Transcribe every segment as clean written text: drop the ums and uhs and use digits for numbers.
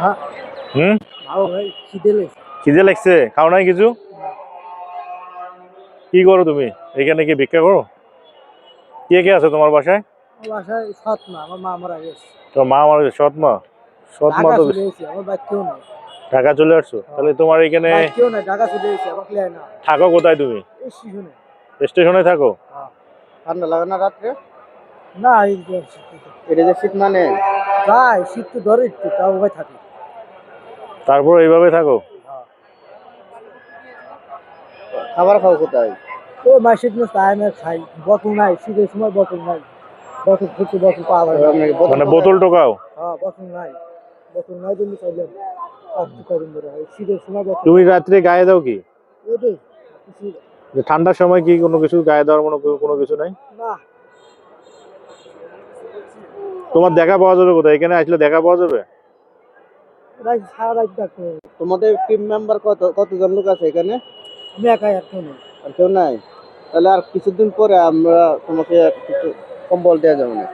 হ্যাঁ। হুম, খাও ভাই, খিদে লেগেছে। খিদে লাগছে? খাও নাই কিছু? কি করো তুমি এখানে? কি ভিক্ষা করো? কে কে আছে তোমার বাসায়? আমার বাসায় সৎ মা, আমার মা মারা গেছে। তোমার মা আমার সৎ মা? সৎ মা ঢাকা তো চলে এসেছি, আমার বাইক কেউ নাই। ঢাকা চলে আসছো? তাহলে তোমার এখানে বাইক কেউ নাই, ঢাকা চলে এসেছি, আমার ক্লিয়ার না। থাকো কোথায় তুমি? এই স্টেশনে। স্টেশনে থাকো? হ্যাঁ। ঠান্ডা লাগে না রাত্রে? না, এই যে এটা যে শীত মানে যাই, শীত তো ধরে একটু, তাও ভাই থাকি। তারপর এইভাবে থাকো? হ্যাঁ। খাবার খাও কোথায়? ও মাসিক মাস তাই না খাই, বোতল নাই, শীতের সময় বোতল নাই। বোতল খুঁজতে বোতল পাওয়া যায় না। মানে বোতল টোকাও? হ্যাঁ, বোতল নাই। বোতল নাই জন্য চাইলাম কদিন ধরে হয়, শীতের সময় বোতল। তুমি রাত্রে গায়ে দাও কি? ওটাই কিছু যে ঠান্ডার সময় কি কোনো কিছু গায়ে দেওয়ার কোনো কিছু নাই? না। তোমার দেখা পাওয়া যাবে কোথায়? এখানে আসলে দেখা পাওয়া যাবে? রাত সারা রাত ডাক্তার। তোমাদের টিম মেম্বার কতজন লোক আছে এখানে? আমি একাই, একটা নেই। আর কেউ নাই? তাহলে আর কিছুদিন পরে আমরা তোমাকে কিছু কম্বল দেওয়া যাবে না।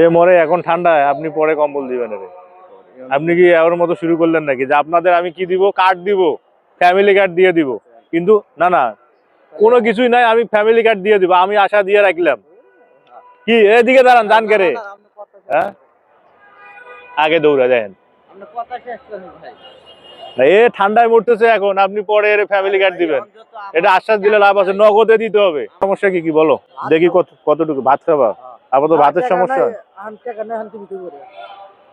এ মরে এখন ঠান্ডায়, আপনি পরে কম্বল দিবেন রে? আপনি কি এর মতো শুরু করলেন নাকি যে আপনাদের আমি কি দিব? কার্ড দিব, ফ্যামিলি কার্ড দিয়ে দিব। কিন্তু না না, কোনো কিছুই নাই, আমি ফ্যামিলি কার্ড দিয়ে দিব, আমি আশা দিয়ে রাখলাম। কি এদিকে দাঁড়ান, দান করে হ্যাঁ আগে দৌড়া দেখেন। এ ঠান্ডায় মরতেছে এখন, আপনি পরে এর ফ্যামিলি কার্ড দিবেন? এটা আশ্বাস দিলে লাভ আছে, নগদে দিতে হবে। সমস্যা কি কি বলো দেখি, কতটুকু ভাত খাবা? আপাতত ভাতের সমস্যা?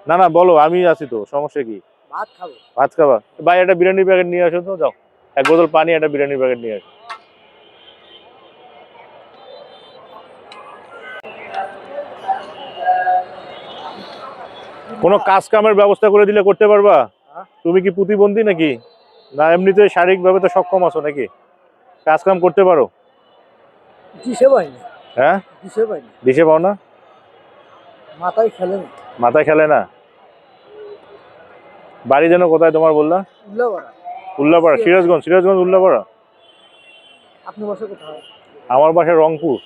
না না বলো, আমি আছি তো, সমস্যা কি? ভাত খাবো। ভাত খাবা? ভাই একটা বিরিয়ানি প্যাকেট নিয়ে আসো তো, যাও এক বোতল পানি, একটা বিরিয়ানি প্যাকেট নিয়ে আসো। কোনো কাজ কামের ব্যবস্থা করে দিলে করতে পারবা? তুমি কি প্রতিবন্ধী নাকি? না এমনিতে শারীরিক ভাবে তো সক্ষম আছো নাকি? কাজ কাম করতে পারো? দিশে পাই না। হ্যাঁ, দিশে পাই না। দিশে পাও না? মাথায় খেলে না। মাথায় খেলে না? বাড়ি যেন কোথায় তোমার বললা? উল্লাপাড়া। উল্লাপাড়া? সিরাজগঞ্জ উল্লাপাড়া? আপনার বাসা কোথায়? আমার বাসা রংপুর।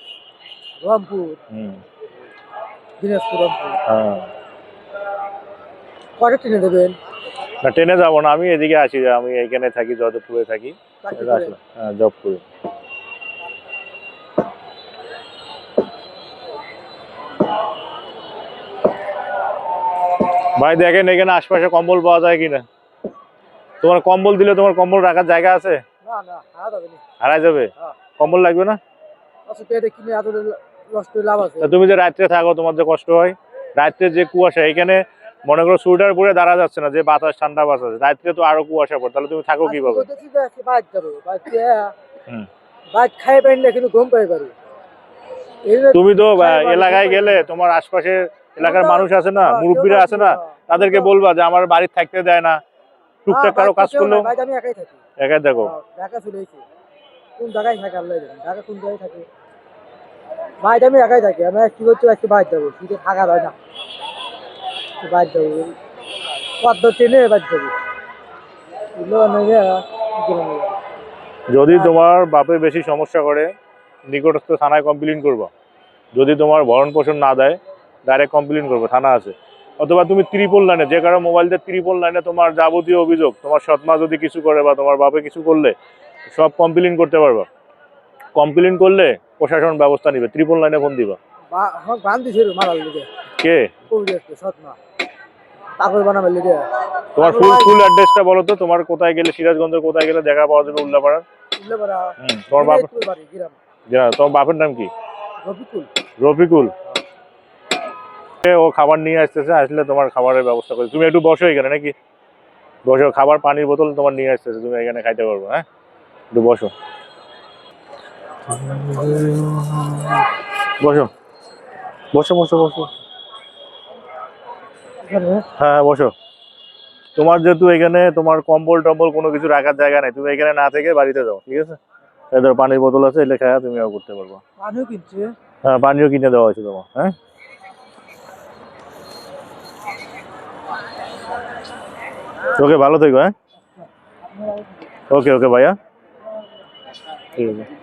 রংপুর। দিনাজপুর, রংপুর। হ্যাঁ। কয়টা ট্রেনে দেবেন? না ট্রেনে যাবো না, আমি এদিকে আসি, আমি এখানে থাকি, যাদবপুরে থাকি। হ্যাঁ, জব করি। ভাই দেখেন এখানে আশপাশে কম্বল পাওয়া যায় কিনা। তোমার কম্বল দিলে, তোমার কম্বল রাখার জায়গা আছে? না না, হারাই যাবে? কম্বল লাগবে না? আচ্ছা, পেটে কিনে এত নষ্ট লাভ আছে? তুমি যে রাত্রে থাকো, তোমার যে কষ্ট হয়, রাত্রে যে কুয়াশা, এখানে মনে করো সোয়েটার পরে দাঁড়া যাচ্ছে না, যে বাতাস, ঠান্ডা বাতাস, রাত্রে তো আরো কুয়াশা পড়ে, তাহলে তুমি থাকো কিভাবে? খাই পাই না, কিন্তু ঘুম পাই পারি। তুমি তো এলাকায় গেলে তোমার আশপাশের এলাকার মানুষ আছে না, মুরব্বীরা আছে না, তাদেরকে বলবা যে আমার বাড়ি থাকতে দেয় না, টুকটাক কারো কাজ করলো। আমি একাই থাকি। একাই থাকো? ঢাকা চলে এসেছি। কোন জায়গায় থাকি আল্লাহ জানে, ঢাকা কোন জায়গায় থাকি। বাইরে আমি একাই থাকি, আমি কি করছি, একটু বাইরে যাবো, শীতে থাকা হয় না, বাইরে যাবো, পদ্ম ট্রেনে বাইরে যাবো। যদি তোমার বাপে বেশি সমস্যা করে, নিকটস্থ থানায় কমপ্লেন করবা। যদি তোমার ভরণ পোষণ না দেয়, ডাইরেক্ট কমপ্লেন করবো, থানা আছে। অথবা তুমি ত্রিপল লাইনে, যে কারো মোবাইল দিয়ে ত্রিপল লাইনে তোমার যাবতীয় অভিযোগ, তোমার সৎমা যদি কিছু করে বা তোমার বাপে কিছু করলে, সব কমপ্লেন করতে পারবা। কমপ্লেন করলে প্রশাসন ব্যবস্থা নিবে। ত্রিপল লাইনে ফোন দিবা। কে? তোমার ফুল অ্যাড্রেসটা বলো তো, তোমার কোথায় গেলে, সিরাজগঞ্জের কোথায় গেলে দেখা পাওয়া যাবে? উল্লাপাড়া। তোমার বাপ, তোমার বাপের নাম কি? রফিকুল। ও খাবার নিয়ে আসতেছে, আসলে তোমার খাবারের ব্যবস্থা করে। তুমি একটু বসো এখানে নাকি, বসো, খাবার পানির বোতল তোমার নিয়ে আসতেছে, তুমি এখানে খাইতে পারবো। হ্যাঁ, একটু বসো, বসো বসো বসো বসো। হ্যাঁ বসো। তোমার যেহেতু এখানে তোমার কম্বল টম্বল কোনো কিছু রাখার জায়গা নেই, তুমি এখানে না থেকে বাড়িতে যাও, ঠিক আছে? এদের পানির বোতল আছে, এলে খায়া তুমিও করতে পারবো। পানিও কিনছে? হ্যাঁ, পানিও কিনে দেওয়া হয়েছে তোমার। হ্যাঁ, ওকে, ভালো থেকো। হ্যাঁ, ওকে ভাইয়া, ঠিক আছে।